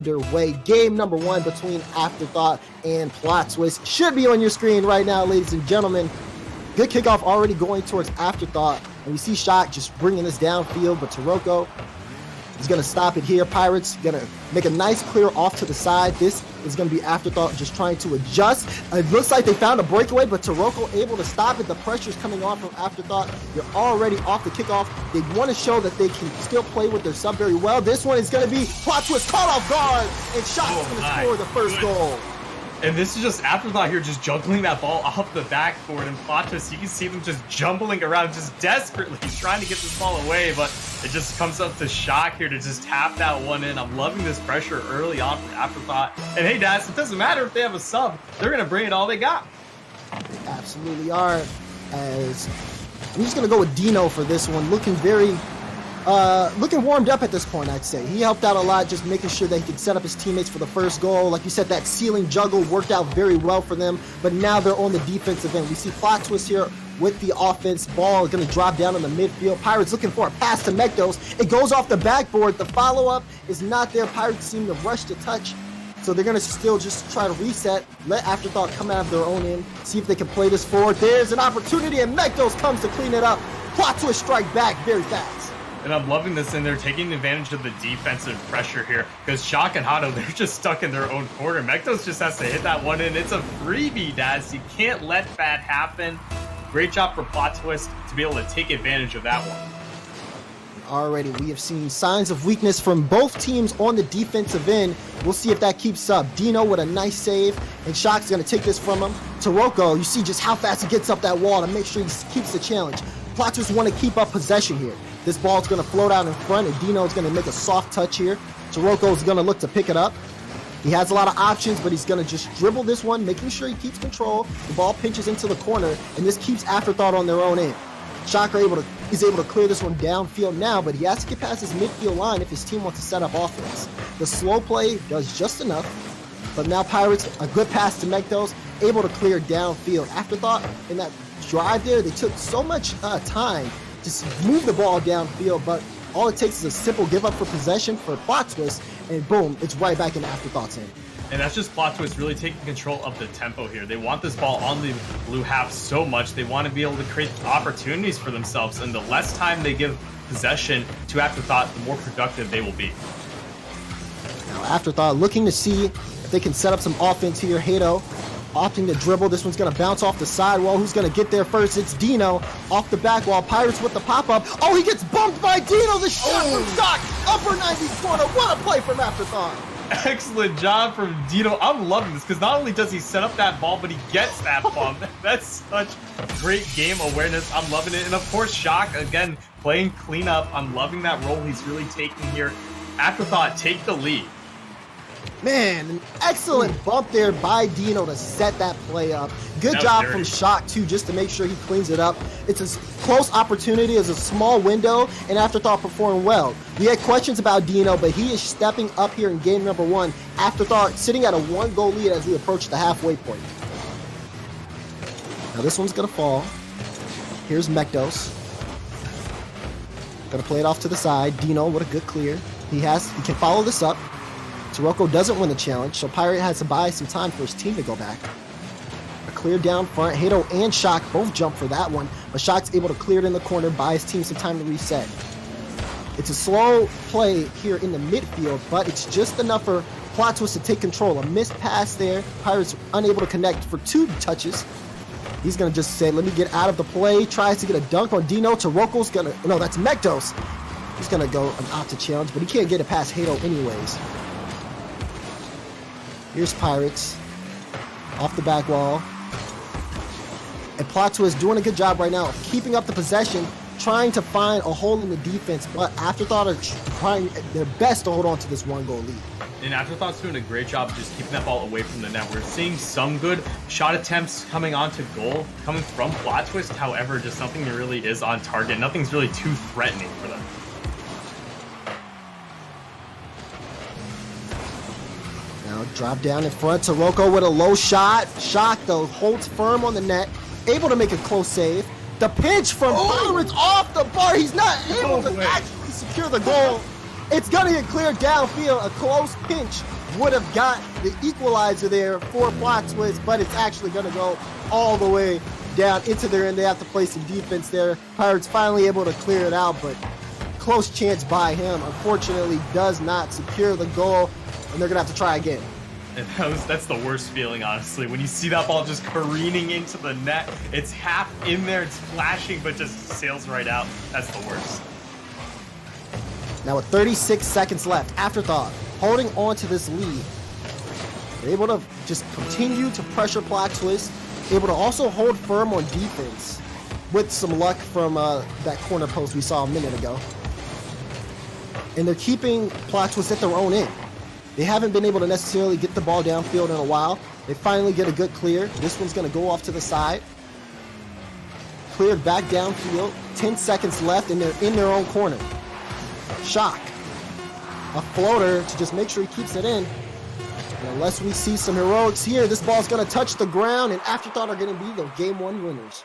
underway. Game number 1 between Afterthought and Plot Twist should be on your screen right now, ladies and gentlemen. Good kickoff already going towards Afterthought, and we see Shock just bringing this downfield, but Taroko is going to stop it here. Pirates going to make a nice clear off to the side. This is going to be Afterthought just trying to adjust. It looks like they found a breakaway, but Taroko able to stop it. The pressure is coming on from Afterthought. You're already off the kickoff. They want to show that they can still play with their sub very well. This one is going to be Plot Twist caught off guard, and Shock's going to score the first goal. And this is just Afterthought here just juggling that ball off the backboard, and Plot Twist, you can see them just jumbling around, just desperately trying to get this ball away, but it just comes up to Shock here to just tap that one in. I'm loving this pressure early on for Afterthought. And hey, Daz, it doesn't matter if they have a sub. They're going to bring it all they got. They absolutely are. As I'm just going to go with Dino for this one, looking very... looking warmed up at this point, I'd say. He helped out a lot, just making sure that he could set up his teammates for the first goal. Like you said, that ceiling juggle worked out very well for them, but now they're on the defensive end. We see Plot Twist here with the offense. Ball is going to drop down in the midfield. Pirates looking for a pass to Mekdos. It goes off the backboard. The follow-up is not there. Pirates seem to rush to touch, so they're going to still just try to reset, let Afterthought come out of their own end, see if they can play this forward. There's an opportunity, and Mekdos comes to clean it up. Plot Twist strike back very fast. And I'm loving this, and they're taking advantage of the defensive pressure here, because Shock and Hato, they're just stuck in their own corner. Mekdos just has to hit that one in. It's a freebie, Daz. You can't let that happen. Great job for Plot Twist to be able to take advantage of that one. Already, we have seen signs of weakness from both teams on the defensive end. We'll see if that keeps up. Dino with a nice save, and Shock's going to take this from him. Taroko, you see just how fast he gets up that wall to make sure he keeps the challenge. Plot Twist want to keep up possession here. This ball's going to float out in front, and Dino's going to make a soft touch here. Taroko's going to look to pick it up. He has a lot of options, but he's going to just dribble this one, making sure he keeps control. The ball pinches into the corner, and this keeps Afterthought on their own end. Shock is able to clear this one downfield now, but he has to get past his midfield line if his team wants to set up offense. The slow play does just enough, but now Pirates, a good pass to Mekdos, able to clear downfield. Afterthought, in that drive there, they took so much time to move the ball downfield, but all it takes is a simple give up for possession for Plot Twist, and boom, it's right back in Afterthought's hand. And that's just Plot Twist really taking control of the tempo here. They want this ball on the blue half so much. They want to be able to create opportunities for themselves, and the less time they give possession to Afterthought, the more productive they will be. Now Afterthought looking to see if they can set up some offense here. Hato opting to dribble. This one's going to bounce off the sidewall. Who's going to get there first? It's Dino off the back wall. Pirates with the pop-up. Oh, he gets bumped by Dino. The shot from Shock. Upper 90 corner. What a play from Afterthought. Excellent job from Dino. I'm loving this, because not only does he set up that ball, but he gets that bump. That's such great game awareness. I'm loving it. And of course, Shock, again, playing cleanup. I'm loving that role he's really taking here. Afterthought take the lead. Man, an excellent bump there by Dino to set that play up. Good job from Shock, too, just to make sure he cleans it up. It's a close opportunity, it's a small window, and Afterthought performed well. We had questions about Dino, but he is stepping up here in game number 1. Afterthought sitting at a 1-goal lead as we approach the halfway point. Now this one's going to fall. Here's Mekdos. Going to play it off to the side. Dino with a good clear. He can follow this up. Taroko doesn't win the challenge, so Pirate has to buy some time for his team to go back. A clear down front. Hato and Shock both jump for that one, but Shock's able to clear it in the corner, buy his team some time to reset. It's a slow play here in the midfield, but it's just enough for Plot Twist to take control. A missed pass there. Pirates unable to connect for 2 touches. He's going to just say, let me get out of the play. Tries to get a dunk on Dino. Taroko's going to... No, that's Mekdos. He's going to go an out to challenge, but he can't get it past Hato anyways. Here's Pirates off the back wall. And Plot Twist doing a good job right now of keeping up the possession, trying to find a hole in the defense, but Afterthought are trying their best to hold on to this 1-goal lead. And Afterthought's doing a great job just keeping that ball away from the net. We're seeing some good shot attempts coming onto goal, coming from Plot Twist. However, just nothing that really is on target. Nothing's really too threatening for them. Now drop down in front. Taroko with a low shot. Shock, though, holds firm on the net. Able to make a close save. The pinch from Pirates off the bar. He's not able to actually secure the goal. It's gonna get cleared downfield. A close pinch would have got the equalizer there for Plot Twist, but it's actually gonna go all the way down into their end. They have to play some defense there. Pirates finally able to clear it out, but close chance by him. Unfortunately, does not secure the goal, and they're gonna have to try again. And that's the worst feeling, honestly. When you see that ball just careening into the net, it's half in there, it's flashing, but just sails right out. That's the worst. Now with 36 seconds left, Afterthought holding on to this lead. They're able to just continue to pressure Plot Twist, able to also hold firm on defense with some luck from that corner post we saw a minute ago. And they're keeping Plot Twist at their own end. They haven't been able to necessarily get the ball downfield in a while. They finally get a good clear. This one's going to go off to the side. Cleared back downfield. 10 seconds left, and they're in their own corner. Shock. A floater to just make sure he keeps it in. And unless we see some heroics here, this ball's going to touch the ground, and Afterthought are going to be the Game 1 winners.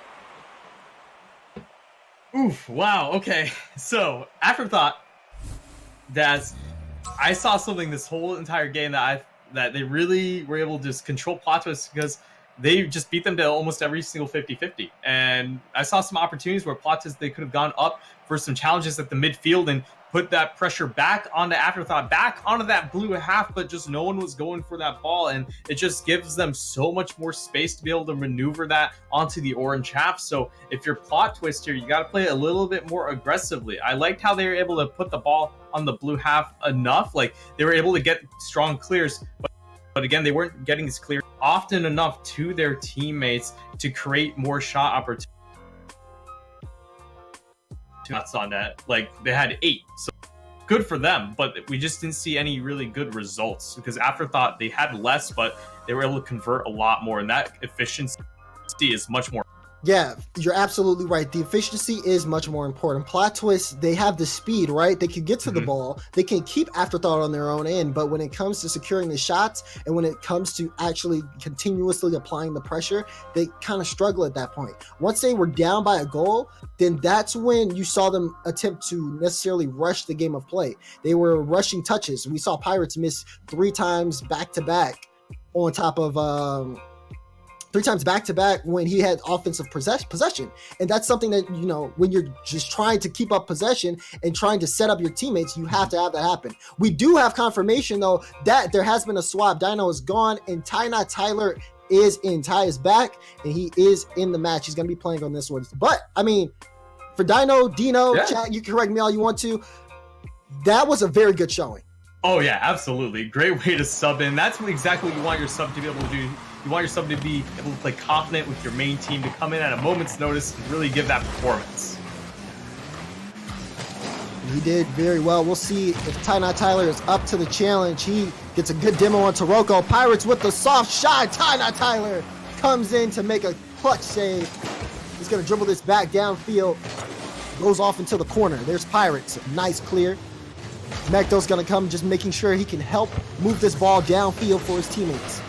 Oof, wow, okay. So, Afterthought, I saw something this whole entire game that they really were able to just control Plot Twist because they just beat them to almost every single 50-50. And I saw some opportunities where Plot Twist, they could have gone up for some challenges at the midfield and put that pressure back onto Afterthought, back onto that blue half, but just no one was going for that ball, and it just gives them so much more space to be able to maneuver that onto the orange half. So if you're Plot Twist here, you got to play a little bit more aggressively. I liked how they were able to put the ball on the blue half enough, like they were able to get strong clears, but again, they weren't getting these clears often enough to their teammates to create more shot opportunities. Shots on net, like they had 8, so good for them, but we just didn't see any really good results because Afterthought, they had less, but they were able to convert a lot more, and that efficiency is much more. Yeah, you're absolutely right. The efficiency is much more important. Plot Twist, they have the speed, right? They can get to the ball. They can keep Afterthought on their own end, but when it comes to securing the shots and when it comes to actually continuously applying the pressure, they kind of struggle at that point. Once they were down by a goal, then that's when you saw them attempt to necessarily rush the game of play. They were rushing touches. We saw Pirates miss 3 times back-to-back on top of 3 times back-to-back when he had offensive possession. And that's something that, you know, when you're just trying to keep up possession and trying to set up your teammates, you have to have that happen. We do have confirmation, though, that there has been a swap. Dino is gone, and Tyler is in. Ty is back, and he is in the match. He's going to be playing on this one. But, I mean, for Dino, Chat, you can correct me all you want to. That was a very good showing. Oh, yeah, absolutely. Great way to sub in. That's exactly what you want your sub to be able to do. You want your sub to be able to play confident with your main team, to come in at a moment's notice and really give that performance. He did very well. We'll see if Tyler is up to the challenge. He gets a good demo on Taroko. Pirates with the soft shot. Tyler comes in to make a clutch save. He's going to dribble this back downfield. Goes off into the corner. There's Pirates. Nice clear. Mekto's going to come, just making sure he can help move this ball downfield for his teammates.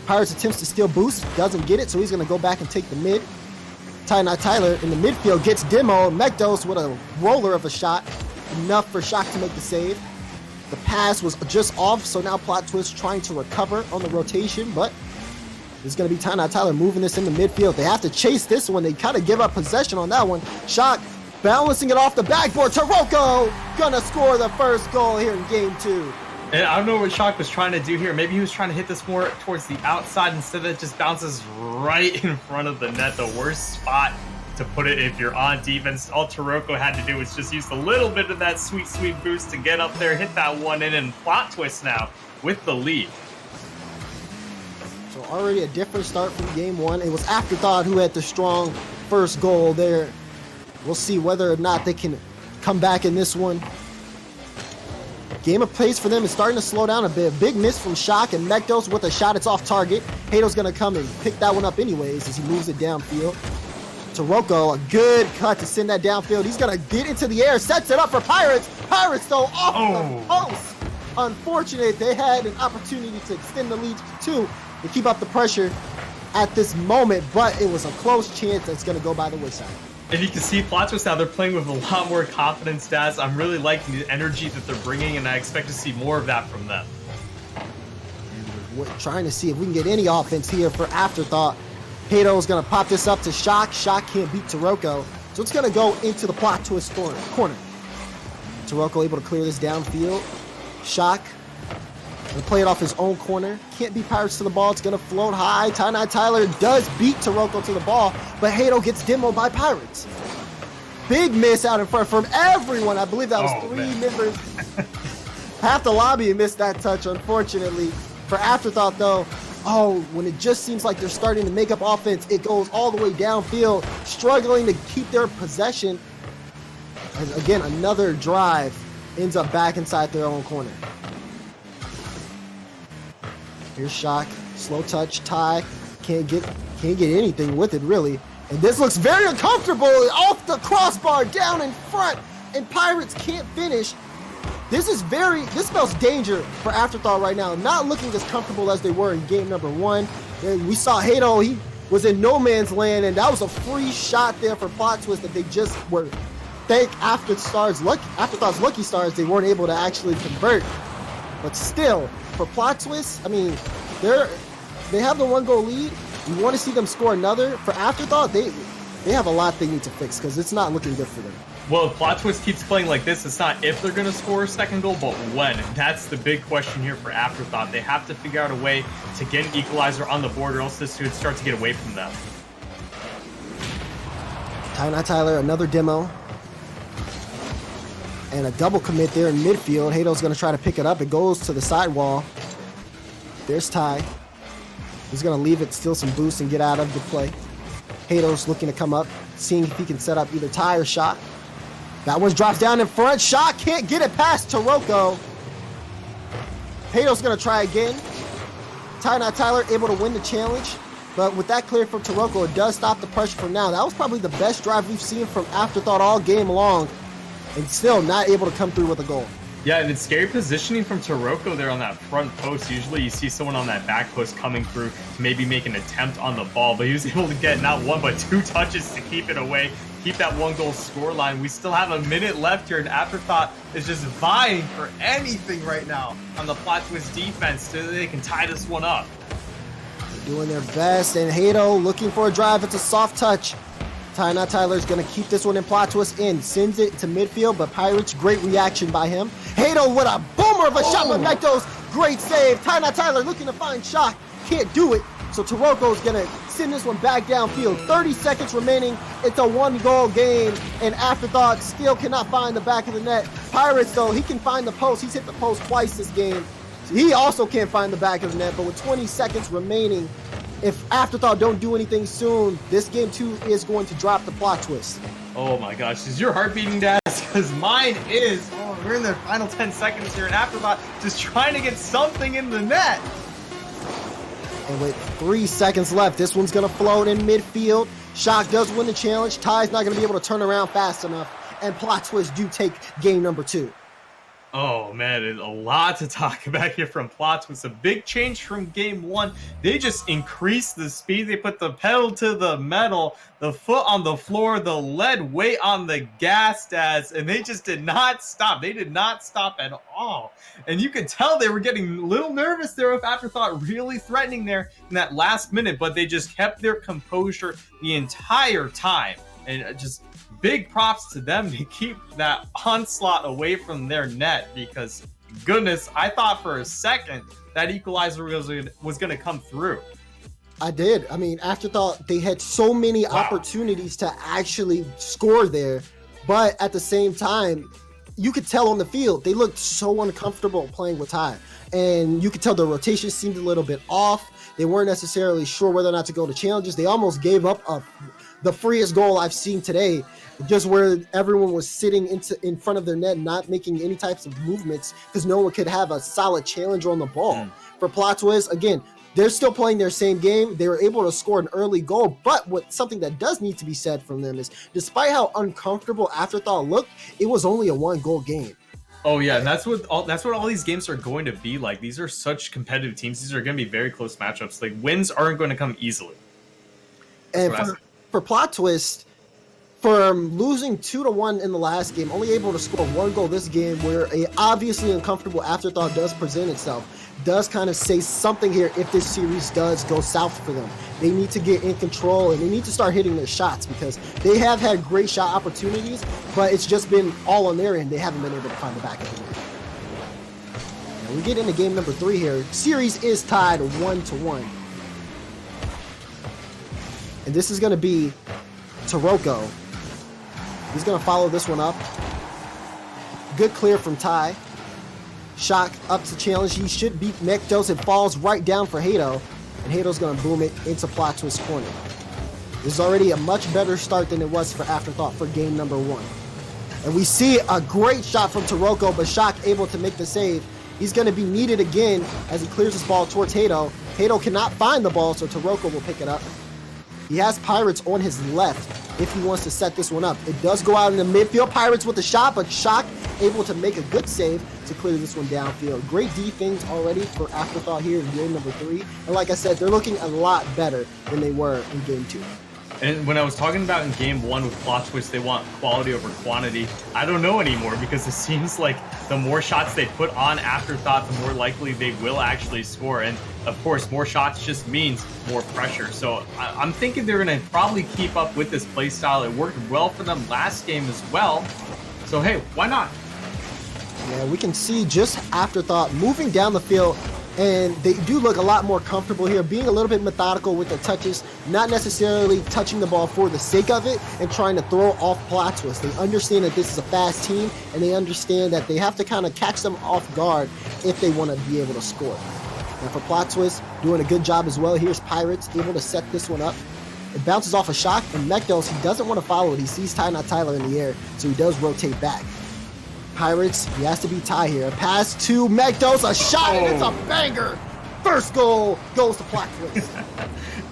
Pirates attempts to steal boost, doesn't get it, so he's going to go back and take the mid. Tyler in the midfield gets demo. Mektos with a roller of a shot, enough for Shock to make the save. The pass was just off, so now Plot Twist trying to recover on the rotation, but it's going to be Tyler moving this in the midfield. They have to chase this one. They kind of give up possession on that one. Shock balancing it off the backboard. Taroko gonna score the first goal here in game 2. And I don't know what Shock was trying to do here. Maybe he was trying to hit this more towards the outside. Instead, it just bounces right in front of the net. The worst spot to put it if you're on defense. All Taroko had to do was just use a little bit of that sweet boost to get up there, hit that one in, and Plot Twist now with the lead. So already a different start from game 1. It was Afterthought who had the strong first goal there. We'll see whether or not they can come back in this one. Game of pace for them is starting to slow down a bit. Big miss from Shock, and Mektos with a shot. It's off target. Hato's going to come and pick that one up anyways as he moves it downfield. Taroko, a good cut to send that downfield. He's going to get into the air, sets it up for Pirates. Pirates, though, off the post. Unfortunate. They had an opportunity to extend the lead to keep up the pressure at this moment, but it was a close chance that's going to go by the wayside. And you can see Plot Twist now, they're playing with a lot more confidence, Daz. I'm really liking the energy that they're bringing, and I expect to see more of that from them. And we're trying to see if we can get any offense here for Afterthought. Hato's going to pop this up to Shock. Shock can't beat Taroko, so it's going to go into the Plot Twist corner. Taroko able to clear this downfield. Shock going to play it off his own corner. Can't beat Pirates to the ball. It's going to float high. Tyler does beat Taroko to the ball, but Hato gets demoed by Pirates. Big miss out in front from everyone. I believe that was three members. Half the lobby missed that touch, unfortunately. For Afterthought, though, when it just seems like they're starting to make up offense, it goes all the way downfield, struggling to keep their possession. And again, another drive ends up back inside their own corner. Here's Shock, slow touch, Ty, can't get anything with it really. And this looks very uncomfortable, off the crossbar, down in front, and Pirates can't finish. This spells danger for Afterthought right now, not looking as comfortable as they were in game number 1. And we saw Hato, he was in no man's land, and that was a free shot there for Plot Twist that they just were, thank Afterthought's lucky stars, they weren't able to actually convert. But still, for Plot Twist, I mean, they have the 1-goal lead. You want to see them score another. For Afterthought, they have a lot they need to fix because it's not looking good for them. Well, if Plot Twist keeps playing like this, it's not if they're going to score a second goal, but when. And that's the big question here for Afterthought. They have to figure out a way to get an equalizer on the board, or else this could start to get away from them. Tyler, another demo. And a double commit there in midfield. Hato's going to try to pick it up. It goes to the sidewall. There's Ty. He's going to leave it, steal some boost, and get out of the play. Hato's looking to come up, seeing if he can set up either Ty or Shock. That one drops down in front. Shock can't get it past Taroko. Hato's going to try again. Tyler able to win the challenge. But with that clear from Taroko, it does stop the pressure for now. That was probably the best drive we've seen from Afterthought all game long. And still not able to come through with a goal. Yeah, and it's scary positioning from Taroko there on that front post. Usually you see someone on that back post coming through to maybe make an attempt on the ball, but he was able to get not 1 but 2 touches to keep it away, keep that 1-goal score line. We still have a minute left here, and Afterthought is just vying for anything right now on the Plot Twist defense so they can tie this one up. They're doing their best, and Hato looking for a drive. It's a soft touch. Tyler's going to keep this one in Plot Twist in. Sends it to midfield, but Pirates, great reaction by him. Hato with a boomer of a shot, but Naito's great save. Tyler looking to find Shock. Can't do it. So Taroko's going to send this one back downfield. 30 seconds remaining. It's a 1-goal game, and Afterthought still cannot find the back of the net. Pirates, though, he can find the post. He's hit the post twice this game. So he also can't find the back of the net, but with 20 seconds remaining, if Afterthought don't do anything soon, this game 2 is going to drop the Plot Twist. Oh my gosh, is your heart beating, Daz? Because mine is. We're in the final 10 seconds here, and Afterthought just trying to get something in the net. And with 3 seconds left, this one's going to float in midfield. Shock does win the challenge. Ty's not going to be able to turn around fast enough, and Plot Twist do take game number 2. Oh man, there's a lot to talk about here from Plot Twist. A big change from game 1. They just increased the speed. They put the pedal to the metal, the foot on the floor, the lead weight on the gas, Daz, and they just did not stop. They did not stop at all. And you could tell they were getting a little nervous there with Afterthought really threatening there in that last minute, but they just kept their composure the entire time. And just big props to them to keep that onslaught away from their net, because goodness, I thought for a second that equalizer was going to come through. I did. I mean, Afterthought, they had so many opportunities to actually score there, but at the same time, you could tell on the field, they looked so uncomfortable playing with Ty. And you could tell the rotation seemed a little bit off. They weren't necessarily sure whether or not to go to challenges. They almost gave up the freest goal I've seen today, just where everyone was sitting in front of their net, not making any types of movements because no one could have a solid challenger on the ball. For Plot Twist, again, they're still playing their same game. They were able to score an early goal, but something that does need to be said from them is, despite how uncomfortable Afterthought looked, it was only a 1-goal game. Oh yeah, and that's what all these games are going to be like. These are such competitive teams. These are going to be very close matchups. Like, wins aren't going to come easily. And for Plot Twist, from losing 2-1 in the last game, only able to score 1 goal this game, where a obviously uncomfortable afterthought does present itself, does kind of say something here if this series does go south for them. They need to get in control and they need to start hitting their shots, because they have had great shot opportunities, but it's just been all on their end. They haven't been able to find the back of the net. Now we get into game number 3 here. Series is tied 1-1. And this is going to be Taroko. He's going to follow this one up. Good clear from Ty. Shock up to challenge. He should beat Mekdos. It falls right down for Hato. And Hato's going to boom it into Plot Twist corner. This is already a much better start than it was for Afterthought for game number 1. And we see a great shot from Taroko, but Shock able to make the save. He's going to be needed again as he clears his ball towards Hato. Hato cannot find the ball, so Taroko will pick it up. He has Pirates on his left if he wants to set this one up. It does go out in the midfield. Pirates with the shot, but Shock able to make a good save to clear this one downfield. Great defense already for Afterthought here in game number 3. And like I said, they're looking a lot better than they were in game 2. And when I was talking about in game 1 with Plot Twist, they want quality over quantity. I don't know anymore, because it seems like the more shots they put on Afterthought, the more likely they will actually score. And of course, more shots just means more pressure. So I'm thinking they're going to probably keep up with this play style. It worked well for them last game as well. So hey, why not? Yeah, we can see just Afterthought moving down the field, and they do look a lot more comfortable here, being a little bit methodical with their touches, not necessarily touching the ball for the sake of it and trying to throw off Plot Twist. They understand that this is a fast team, and they understand that they have to kind of catch them off guard if they want to be able to score. And for Plot Twist, doing a good job as well. Here's Pirates able to set this one up. It bounces off a Shock, and Mekdos, he doesn't want to follow it. He sees Ty Not Tyler in the air, so he does rotate back. Pirates, he has to be Ty here. Pass to Mekdos, a shot, and it's a banger. First goal goes to Plot Twist.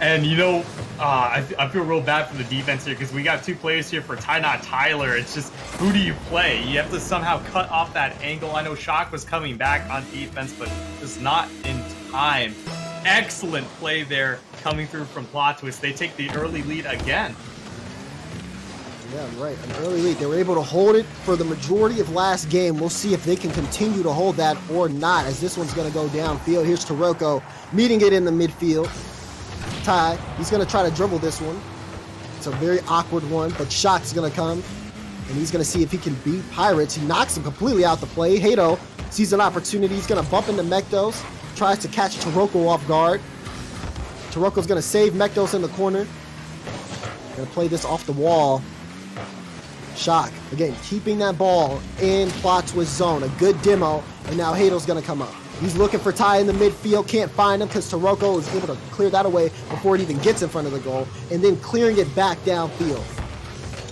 And you know, I feel real bad for the defense here, because we got 2 players here for Ty Not Tyler. It's just, who do you play? You have to somehow cut off that angle. I know Shock was coming back on defense, but just not in time. Excellent play there coming through from Plot Twist. They take the early lead again. Yeah, right. An early lead. They were able to hold it for the majority of last game. We'll see if they can continue to hold that or not, as this one's going to go downfield. Here's Taroko meeting it in the midfield. Ty, he's going to try to dribble this one. It's a very awkward one, but Shock's going to come, and he's going to see if he can beat Pirates. He knocks him completely out the play. Hato sees an opportunity. He's going to bump into Mekdos, tries to catch Taroko off guard. Taroko's going to save Mekdos in the corner. Going to play this off the wall. Shock, again, keeping that ball in Plot Twist zone. A good demo, and now Hato's going to come up. He's looking for Ty in the midfield, can't find him because Taroko is able to clear that away before it even gets in front of the goal, and then clearing it back downfield.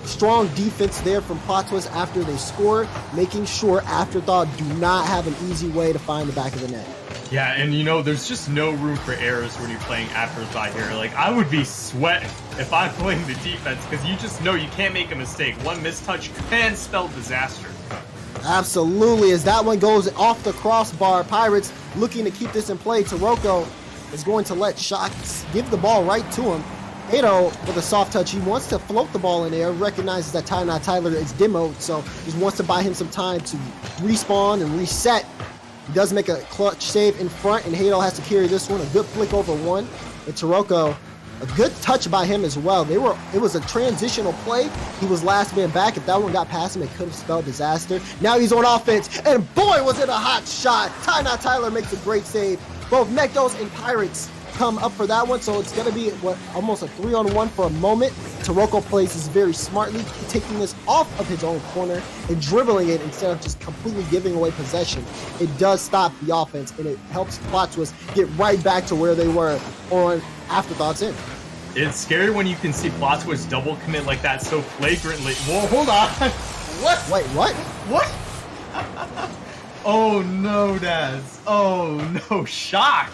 Strong defense there from Plot Twist after they score, making sure Afterthought do not have an easy way to find the back of the net. Yeah, and you know, there's just no room for errors when you're playing Afterthought here. Like, I would be sweating if I'm playing the defense, because you just know you can't make a mistake. One mistouch can spell disaster. Absolutely, as that one goes off the crossbar. Pirates looking to keep this in play. Taroko is going to let Shock give the ball right to him. Hato with a soft touch. He wants to float the ball in there, recognizes that Ty Not Tyler is demoed, so he wants to buy him some time to respawn and reset. He does make a clutch save in front, and Hato has to carry this one. A good flick over one. And Taroko, a good touch by him as well. It was a transitional play. He was last man back. If that one got past him, it could have spelled disaster. Now he's on offense, and boy, was it a hot shot. Ty Not Tyler makes a great save. Both Mekdos and Pirates come up for that one, so it's going to be almost a 3-on-1 for a moment. Taroko plays this very smartly, taking this off of his own corner and dribbling it instead of just completely giving away possession. It does stop the offense, and it helps Plot Twist get right back to where they were on Afterthought's end. It's scary when you can see Plot Twist double commit like that so flagrantly. Whoa, hold on. What? Wait, what? What? Oh no, Daz. Oh no, Shock.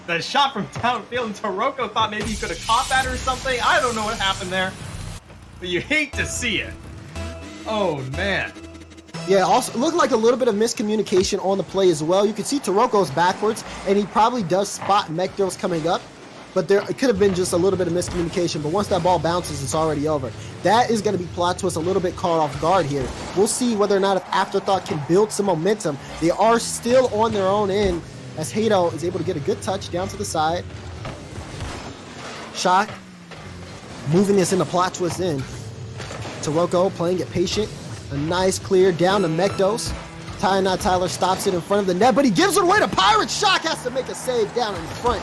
That shot from downfield, and Taroko thought maybe he could have caught that or something. I don't know what happened there, but you hate to see it. Oh, man. Yeah, also it looked like a little bit of miscommunication on the play as well. You can see Taroko's backwards, and he probably does spot Mekdos coming up. but it could have been just a little bit of miscommunication. But once that ball bounces, it's already over. That is going to be Plot Twist a little bit caught off guard here. We'll see whether or not if Afterthought can build some momentum. They are still on their own end as Hato is able to get a good touch down to the side. Shock moving this into Plot Twist in. Taroko playing it patient. A nice clear down to Mekdos. Tyler stops it in front of the net, but he gives it away to Pirates. Shock has to make a save down in front.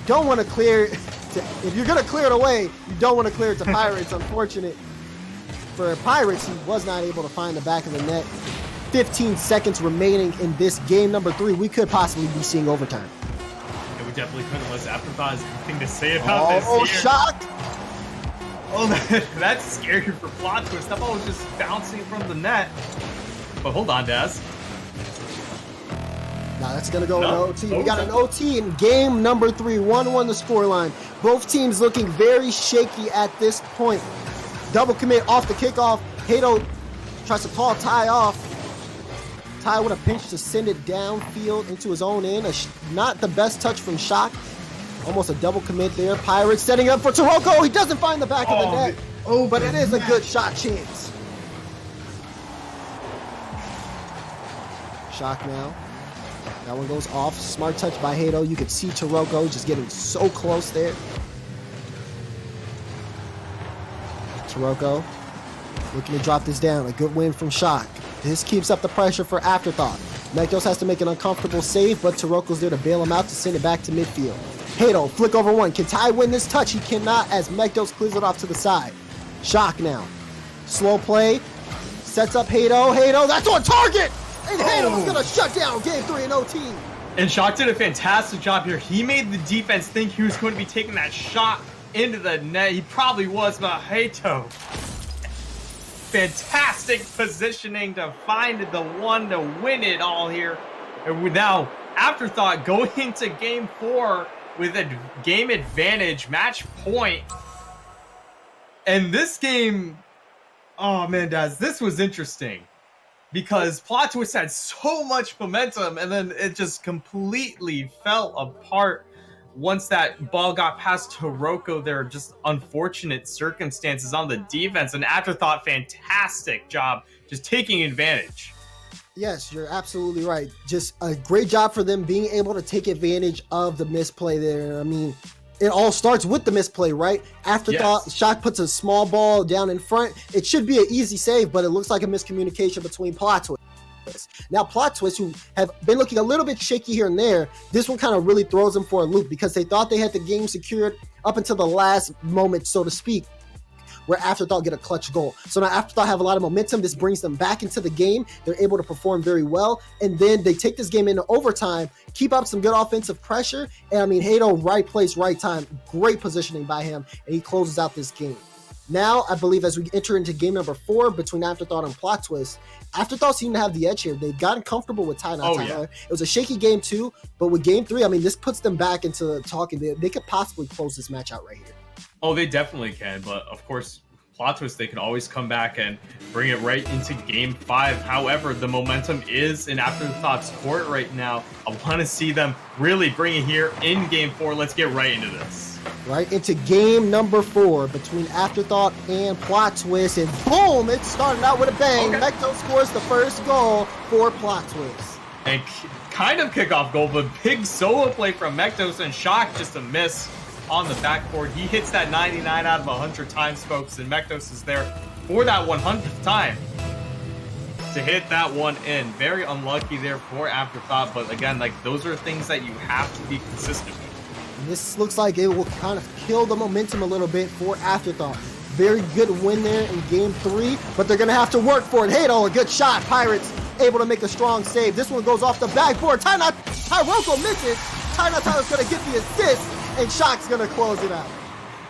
Don't want to clear if you're going to clear it away, you don't want to clear it to Pirates. Unfortunate for Pirates, he was not able to find the back of the net. 15 seconds remaining in this game number 3. We could possibly be seeing overtime. Yeah, we definitely couldn't, unless Afterthought has anything to say about this. Oh, Shock! Oh, that's scary for Plot Twist. That ball was just bouncing from the net. But hold on, Daz. Now that's going to go in OT. We got an OT in game number 3. 1-1 the scoreline. Both teams looking very shaky at this point. Double commit off the kickoff. Hato tries to call Ty off. Ty with a pinch to send it downfield into his own end. Not the best touch from Shock. Almost a double commit there. Pirates setting up for Taroko. He doesn't find the back of the net. But it is a good shot chance. Shock now. That one goes off. Smart touch by Hato. You could see Taroko just getting so close there. Taroko looking to drop this down. A good win from Shock. This keeps up the pressure for Afterthought. Mekdos has to make an uncomfortable save, but Taroko's there to bail him out to send it back to midfield. Hato, flick over one. Can Ty win this touch? He cannot as Mekdos clears it off to the side. Shock now. Slow play. Sets up Hato. Hato, that's on target! And Hato's going to shut down game 3 in OT. And Shock did a fantastic job here. He made the defense think he was going to be taking that shot into the net. He probably was, but Hato, fantastic positioning to find the one to win it all here. And now, Afterthought going into game 4 with a game advantage, match point. And this game, oh man, Daz, this was interesting. Because Plot Twist had so much momentum, and then it just completely fell apart once that ball got past Taroko. There are just unfortunate circumstances on the defense, and Afterthought, fantastic job just taking advantage. Yes, you're absolutely right. Just a great job for them being able to take advantage of the misplay there. I mean, it all starts with the misplay, right? Afterthought, yes. Shock puts a small ball down in front. It should be an easy save, but it looks like a miscommunication between Plot Twist. Now, Plot Twist, who have been looking a little bit shaky here and there, this one kind of really throws them for a loop because they thought they had the game secured up until the last moment, so to speak, where Afterthought get a clutch goal. So now Afterthought have a lot of momentum. This brings them back into the game. They're able to perform very well. And then they take this game into overtime, keep up some good offensive pressure. And I mean, Hato, right place, right time. Great positioning by him. And he closes out this game. Now, I believe as we enter into game number 4 between Afterthought and Plot Twist, Afterthought seem to have the edge here. They've gotten comfortable with Tyler. Yeah. It was a shaky game 2, but with game 3, I mean, this puts them back into talking. They could possibly close this match out right here. Oh, they definitely can, but of course, Plot Twist, they can always come back and bring it right into game 5. However, the momentum is in Afterthought's court right now. I want to see them really bring it here in game 4. Let's get right into this. Right into game number 4 between Afterthought and Plot Twist, and boom, it started out with a bang. Okay. Mekdo scores the first goal for Plot Twist. And kind of kickoff goal, but big solo play from Mekdos, and Shock just a miss on the backboard. He hits that 99 out of 100 times, folks, and Mekdos is there for that 100th time to hit that one in. Very unlucky there for Afterthought, but again, like, those are things that you have to be consistent with. And this looks like it will kind of kill the momentum a little bit for Afterthought. Very good win there in game 3, but they're going to have to work for it. Hato, a good shot. Pirates able to make a strong save. This one goes off the backboard. Taroko misses. Tyler's going to get the assist, and Shock's going to close it out.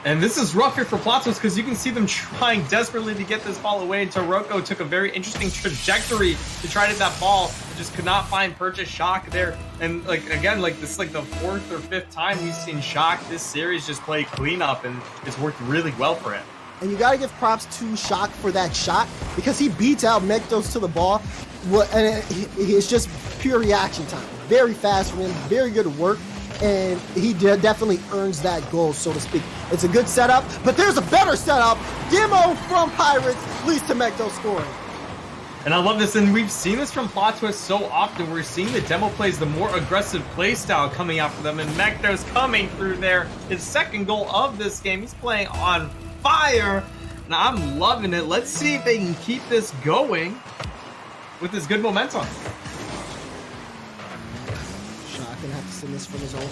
And this is rough here for Plot Twist because you can see them trying desperately to get this ball away. And Taroko took a very interesting trajectory to try to hit that ball. Just could not find purchase. Shock there. And like again, like this is like the 4th or 5th time we've seen Shock this series just play cleanup, and it's worked really well for him. And you got to give props to Shock for that shot because he beats out Mekdos to the ball. And it's just pure reaction time. Very fast for him. Very good work. and he definitely earns that goal, so to speak. It's a good setup, but there's a better setup. Demo from Pirates leads to Mekto scoring. And I love this, and we've seen this from Plot Twist so often. We're seeing the demo plays, the more aggressive play style coming out for them, and Mekto's coming through there. His second goal of this game. He's playing on fire, and I'm loving it. Let's see if they can keep this going with this good momentum. Shock gonna have to send this from his own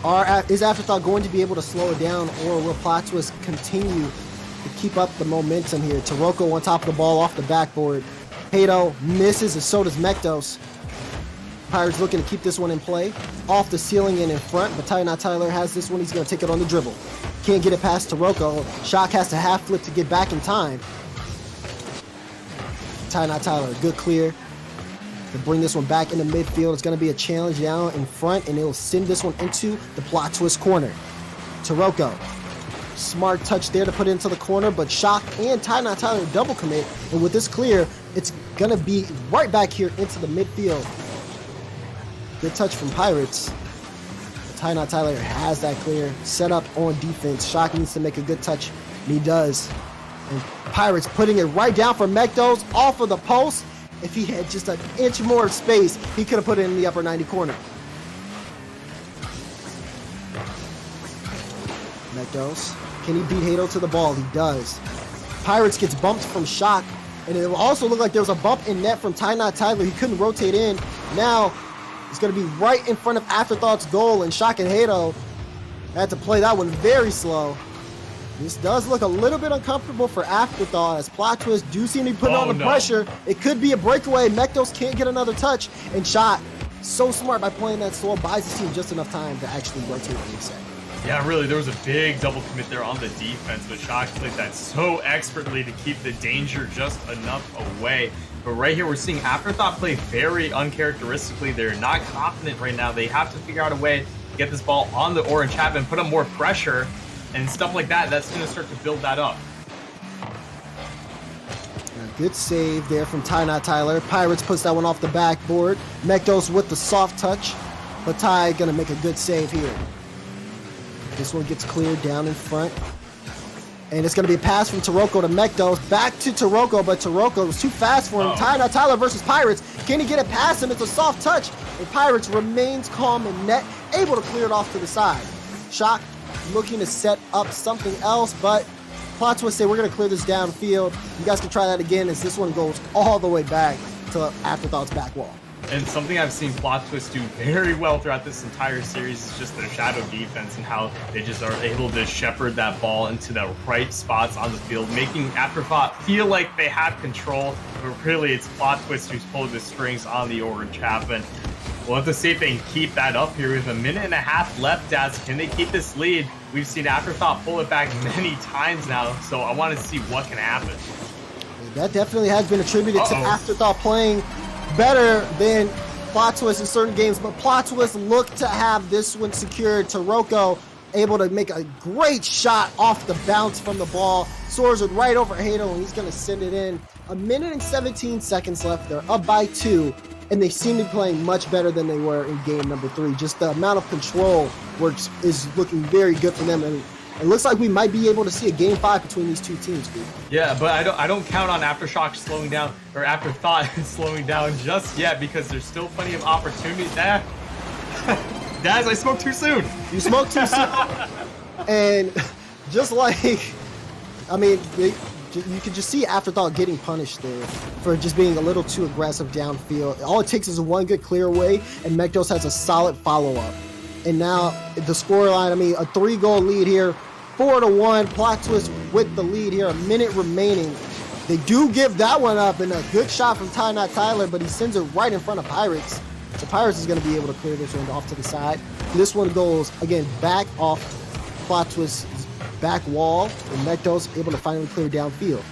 corner. Is Afterthought going to be able to slow it down, or will Plot Twist continue to keep up the momentum here? Taroko on top of the ball off the backboard. Hato misses, and so does Mektos. Pirates looking to keep this one in play. Off the ceiling and in front, but Tyler has this one. He's going to take it on the dribble. Can't get it past Taroko. Shock has to half flip to get back in time. Tyler, good clear to bring this one back into midfield. It's going to be a challenge down in front, and it'll send this one into the Plot Twist corner. Taroko. Smart touch there to put it into the corner, but Shock and Tyler double commit, and with this clear, it's gonna be right back here into the midfield. Good touch from Pirates. Tyler has that clear set up on defense. Shock needs to make a good touch, and he does. And Pirates putting it right down for Mektos off of the post. If he had just an inch more of space, he could have put it in the upper 90 corner. Mektos. Can he beat Hato to the ball? He does. Pirates gets bumped from Shock, and it will also look like there was a bump in net from Tyler. He couldn't rotate in. Now it's going to be right in front of Afterthought's goal, and Shock and Hato had to play that one very slow. This does look a little bit uncomfortable for Afterthought, as Plot Twist do seem to be putting on the pressure. It could be a breakaway. Mektos can't get another touch, and Shock, so smart by playing that slow, buys his team just enough time to actually rotate the reset. Yeah, really, there was a big double commit there on the defense, but Shock played that so expertly to keep the danger just enough away. But right here, we're seeing Afterthought play very uncharacteristically. They're not confident right now. They have to figure out a way to get this ball on the orange half and put up more pressure and stuff like that. That's going to start to build that up. A good save there from Tyler. Pirates puts that one off the backboard. Mektos with the soft touch, but Ty going to make a good save here. This one gets cleared down in front. And it's going to be a pass from Taroko to Mektos. Back to Taroko, but Taroko was too fast for him. Tyler versus Pirates. Can he get it past him? It's a soft touch. And Pirates remains calm in net, able to clear it off to the side. Shock looking to set up something else, but Plot Twist say we're going to clear this downfield. You guys can try that again as this one goes all the way back to Afterthought's back wall. And something I've seen Plot Twist do very well throughout this entire series is just their shadow defense and how they just are able to shepherd that ball into the right spots on the field, making Afterthought feel like they have control, but really it's Plot Twist who's pulling the strings on the orange half. And we'll have to see if they can keep that up here with a minute and a half left. As can they keep this lead? We've seen Afterthought pull it back many times now, so I want to see what can happen. That definitely has been attributed to Afterthought playing better than Plot Twist in certain games, but Plot Twist looked to have this one secured. Taroko able to make a great shot off the bounce from the ball. Soars it right over Hato, and he's going to send it in. A minute and 17 seconds left. They're up by 2, and they seem to be playing much better than they were in game number 3. Just the amount of control is looking very good for them, and it looks like we might be able to see a game 5 between these two teams, dude. Yeah, but I don't count on Aftershock slowing down, or Afterthought slowing down just yet, because there's still plenty of opportunities there. Daz, I smoked too soon. You smoked too soon. And just like, I mean, you can just see Afterthought getting punished there for just being a little too aggressive downfield. All it takes is one good clear away, and Mektos has a solid follow-up. And now the scoreline, I mean, a 3-goal lead here, 4-1. Plot Twist with the lead here, a minute remaining. They do give that one up, and a good shot from Tyler, but he sends it right in front of Pirates. So Pirates is going to be able to clear this one off to the side. This one goes, again, back off Plot Twist's back wall, and Mektos able to finally clear downfield.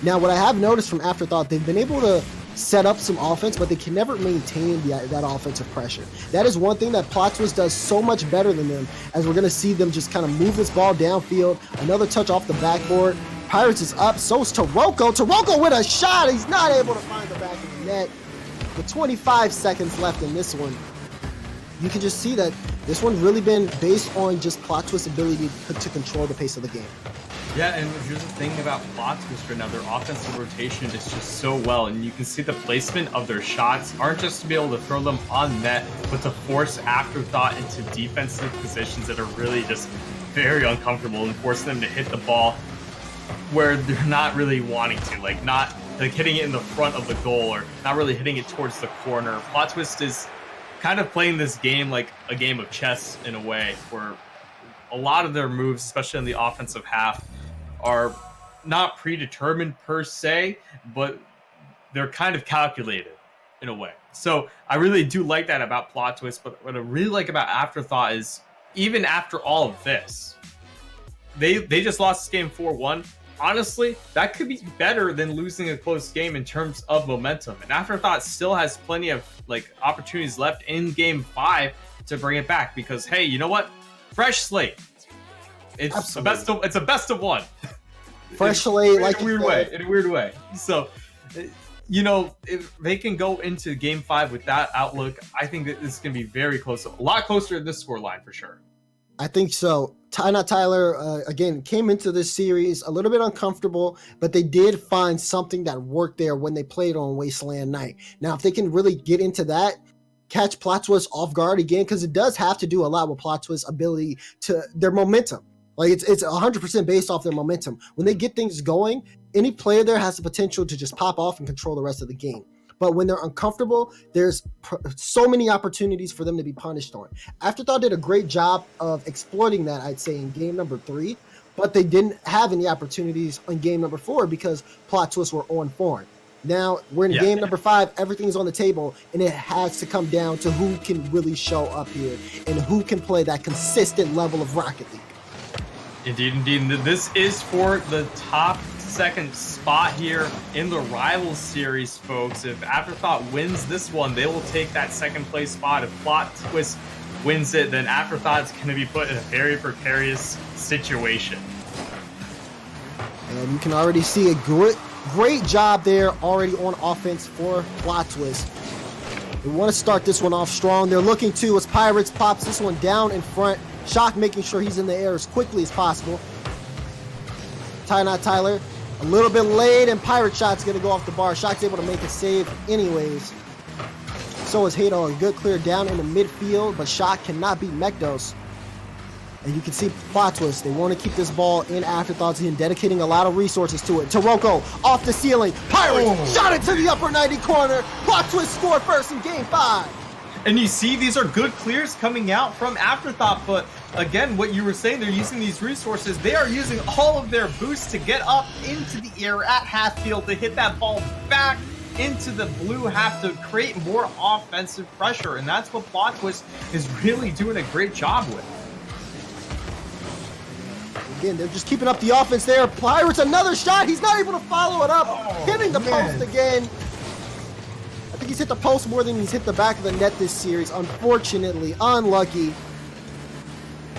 Now, what I have noticed from Afterthought, they've been able to set up some offense, but they can never maintain that offensive pressure. That is one thing that Plot Twist does so much better than them, as we're going to see them just kind of move this ball downfield. Another touch off the backboard. Pirates is up, so is Taroko. Taroko with a shot. He's not able to find the back of the net. With 25 seconds left in this one, you can just see that this one really been based on just Plot Twist's ability to control the pace of the game. Yeah, and here's the thing about Plot Twist right now, their offensive rotation is just so well, and you can see the placement of their shots aren't just to be able to throw them on net, but to force Afterthought into defensive positions that are really just very uncomfortable and force them to hit the ball where they're not really wanting to, not hitting it in the front of the goal or not really hitting it towards the corner. Plot Twist is kind of playing this game like a game of chess in a way, where a lot of their moves, especially in the offensive half, are not predetermined per se, but they're kind of calculated in a way. So I really do like that about Plot Twist, but what I really like about Afterthought is even after all of this, they just lost this game 4-1. Honestly, that could be better than losing a close game in terms of momentum. And Afterthought still has plenty of opportunities left in game 5 to bring it back, because hey, you know what? Fresh slate. It's a best of one. Fresh slate, in a weird way. So, if they can go into game 5 with that outlook, I think that this is going to be very close, a lot closer to this scoreline for sure. I think so. Tyler, again, came into this series a little bit uncomfortable, but they did find something that worked there when they played on Wasteland Night. Now, if they can really get into that, catch Plot Twist off guard again, because it does have to do a lot with Plot Twist's ability to their momentum. It's 100% based off their momentum. When they get things going, any player there has the potential to just pop off and control the rest of the game. But when they're uncomfortable, there's so many opportunities for them to be punished on. Afterthought did a great job of exploiting that, I'd say, in game number 3, but they didn't have any opportunities in game number 4 because Plot Twists were on form. Now we're in game number 5, everything's on the table, and it has to come down to who can really show up here and who can play that consistent level of Rocket League. Indeed. This is for the top second spot here in the Rivals series, folks. If Afterthought wins this one, they will take that second place spot. If Plot Twist wins it, then Afterthought's going to be put in a very precarious situation. And you can already see a great job there already on offense for Plot Twist. They want to start this one off strong. They're looking to, as Pirates pops this one down in front. Shock making sure he's in the air as quickly as possible. Tyler, a little bit late, and Pirate Shot's going to go off the bar. Shock's able to make a save anyways. So is Hato. A good clear down in the midfield, but Shock cannot beat Mekdos. And you can see Plot Twist. They want to keep this ball in Afterthoughts and dedicating a lot of resources to it. Taroko off the ceiling. Pirates shot it to the upper 90 corner. Plot Twist scored first in game 5. And you see, these are good clears coming out from Afterthought, but again, what you were saying, they're using these resources. They are using all of their boosts to get up into the air at half field to hit that ball back into the blue half to create more offensive pressure, and that's what Plot Twist is really doing a great job with. Again, they're just keeping up the offense there. Pirates, another shot. He's not able to follow it up. Hitting the post again. I think he's hit the post more than he's hit the back of the net this series. Unfortunately, unlucky.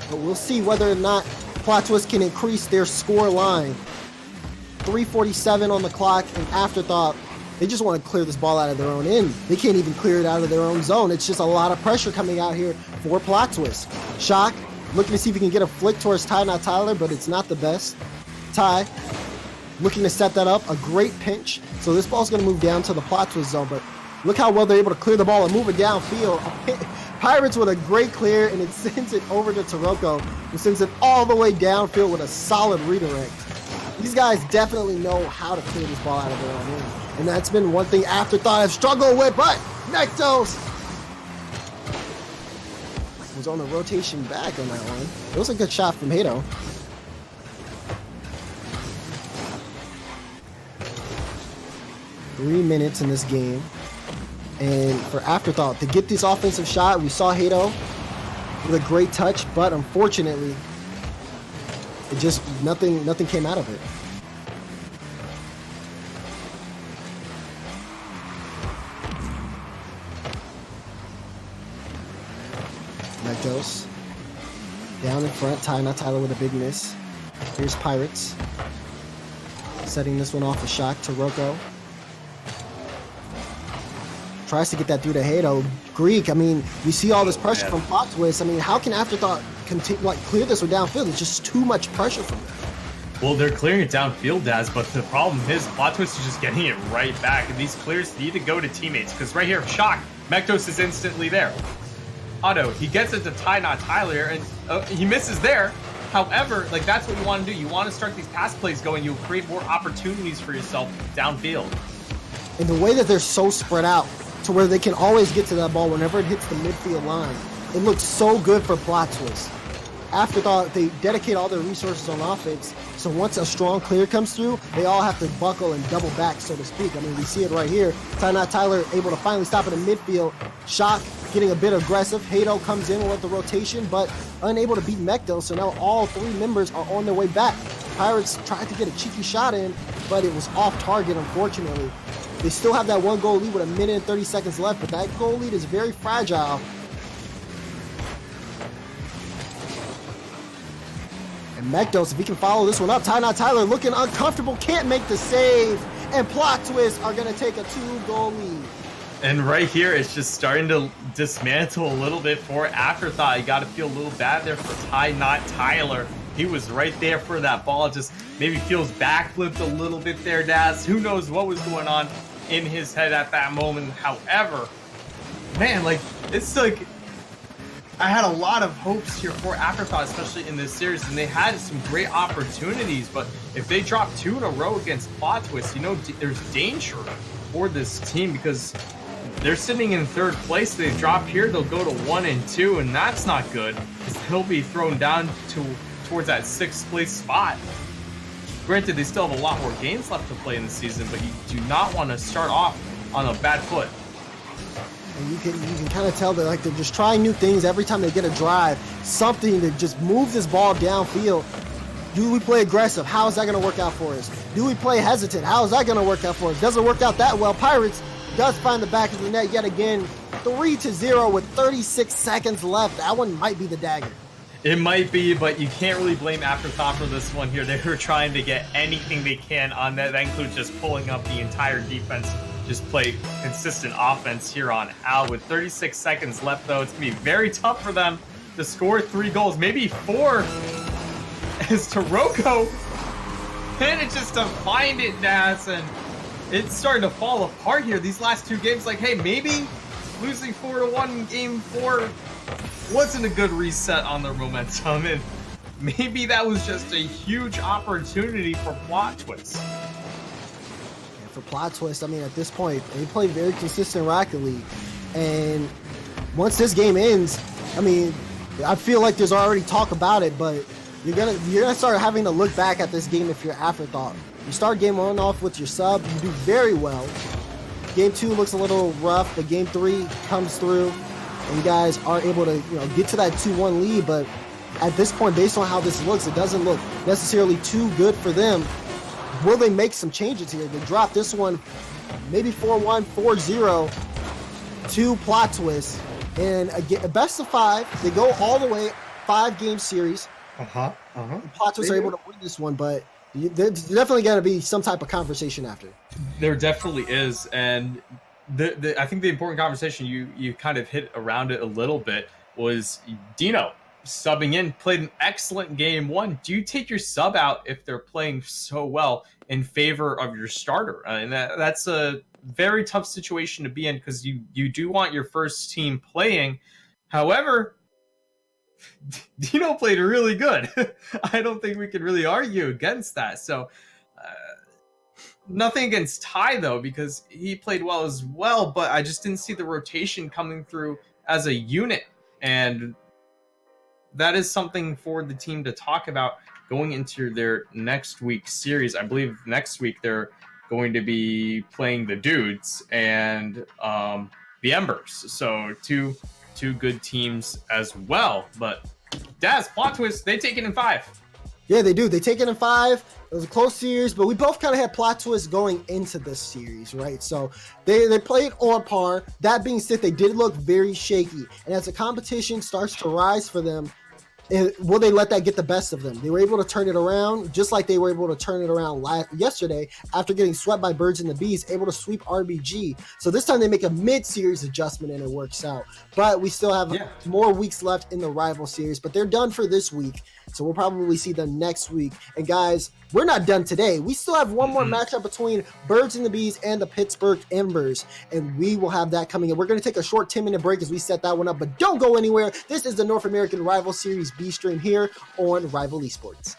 But we'll see whether or not Plot Twist can increase their score line. 3:47 on the clock, and Afterthought, they just want to clear this ball out of their own end. They can't even clear it out of their own zone. It's just a lot of pressure coming out here for Plot Twist. Shock looking to see if he can get a flick towards Tyler, but it's not the best. Ty looking to set that up. A great pinch. So this ball's going to move down to the Plot Twist zone, but look how well they're able to clear the ball and move it downfield. Pirates with a great clear, and it sends it over to Taroko, who sends it all the way downfield with a solid redirect. These guys definitely know how to clear this ball out of their own end. And that's been one thing Afterthought have struggled with, but Mekdos was on the rotation back on that one. It was a good shot from Hato. Three minutes in this game. And for Afterthought to get this offensive shot, we saw Hato with a great touch, but unfortunately, it just nothing came out of it. Mekdos down in front. Tyler with a big miss. Here's Pirates setting this one off a Shock to Rocco. Tries to get that through to Hato. Greek, I mean, we see all this pressure from Plot Twist. I mean, how can Afterthought clear this with downfield? It's just too much pressure from them. Well, they're clearing it downfield, Daz, but the problem is Plot Twist is just getting it right back, and these clears need to go to teammates, because right here, Shock, Mektos is instantly there. Otto, he gets it to Tyler, and he misses there. However, like, that's what you want to do. You want to start these pass plays going. You'll create more opportunities for yourself downfield. And the way that they're so spread out to where they can always get to that ball whenever it hits the midfield line, it looks so good for Plot Twist. Afterthought, they dedicate all their resources on offense, so once a strong clear comes through, they all have to buckle and double back, so to speak. I mean, we see it right here. Tyler able to finally stop in the midfield. Shock getting a bit aggressive. Hato comes in with the rotation, but unable to beat Mekto, so now all three members are on their way back. Pirates tried to get a cheeky shot in, but it was off target, unfortunately. They still have that 1-goal lead with a minute and 30 seconds left, but that goal lead is very fragile. And Mektos, if he can follow this one up, Tyler looking uncomfortable, can't make the save, and Plot Twist are going to take a 2-goal lead. And right here, it's just starting to dismantle a little bit for Afterthought. You got to feel a little bad there for Tyler. He was right there for that ball. Just maybe feels backflipped a little bit there, Daz. Who knows what was going on in his head at that moment. However, man, like, it's like, I had a lot of hopes here for Afterthought, especially in this series, and they had some great opportunities, but if they drop 2 in a row against Plot Twist, you know, there's danger for this team because they're sitting in 3rd place. They drop here, they'll go to 1 and 2, and that's not good because they'll be thrown down towards that 6th place spot. Granted, they still have a lot more games left to play in the season, but you do not want to start off on a bad foot. And you can kind of tell that, like, they're just trying new things every time they get a drive, something to just move this ball downfield. Do we play aggressive? How is that going to work out for us? Do we play hesitant? How is that going to work out for us? Doesn't work out that well. Pirates does find the back of the net yet again, 3-0 with 36 seconds left. That one might be the dagger. It might be, but you can't really blame Afterthought for this one here. They were trying to get anything they can on that. That includes just pulling up the entire defense, just play consistent offense here on out. With 36 seconds left, though, it's going to be very tough for them to score 3 goals, maybe 4, as Taroko manages to find it, Naz, and it's starting to fall apart here. These last 2 games, like, hey, maybe losing 4-1 game 4 wasn't a good reset on their momentum, and maybe that was just a huge opportunity for Plot Twist. And for Plot Twist, I mean, at this point, they play very consistent Rocket League, and once this game ends, I mean, I feel like there's already talk about it, but you're gonna start having to look back at this game if you're Afterthought. You start game 1 off with your sub, you do very well. Game 2 looks a little rough, but game 3 comes through, and you guys are able to, you know, get to that 2-1 lead. But at this point, based on how this looks, it doesn't look necessarily too good for them. Will they make some changes here? They drop this one, maybe 4-1, 4-0 to Plot Twist, and a best of 5. They go all the way, 5-game series. Plot Twist are able to win this one, but there's definitely going to be some type of conversation after. There definitely is, and I think the important conversation you kind of hit around it a little bit was Dino subbing in, played an excellent game 1. Do you take your sub out if they're playing so well in favor of your starter? And that's a very tough situation to be in because you do want your first team playing. However, Dino played really good. I don't think we can really argue against that. So nothing against Ty, though, because he played well as well, but I just didn't see the rotation coming through as a unit. And that is something for the team to talk about going into their next week's series. I believe next week they're going to be playing the Dudes and the Embers. So two good teams as well. But Daz, Plot Twist, they take it in 5. Yeah, they do. They take it in 5. It was a close series, but we both kind of had Plot Twist going into this series, right? So they played on par. That being said, they did look very shaky. And as the competition starts to rise for them, Will they let that get the best of them? They were able to turn it around, just like they were able to turn it around yesterday after getting swept by Birds and the Bees, able to sweep RBG. So this time they make a mid-series adjustment and it works out. But we still have more weeks left in the rival series, but they're done for this week. So we'll probably see them next week. And guys, we're not done today. We still have one more matchup between Birds and the Bees and the Pittsburgh Embers, and we will have that coming in. We're going to take a short 10-minute break as we set that one up, but don't go anywhere. This is the North American Rival Series B stream here on Rival Esports.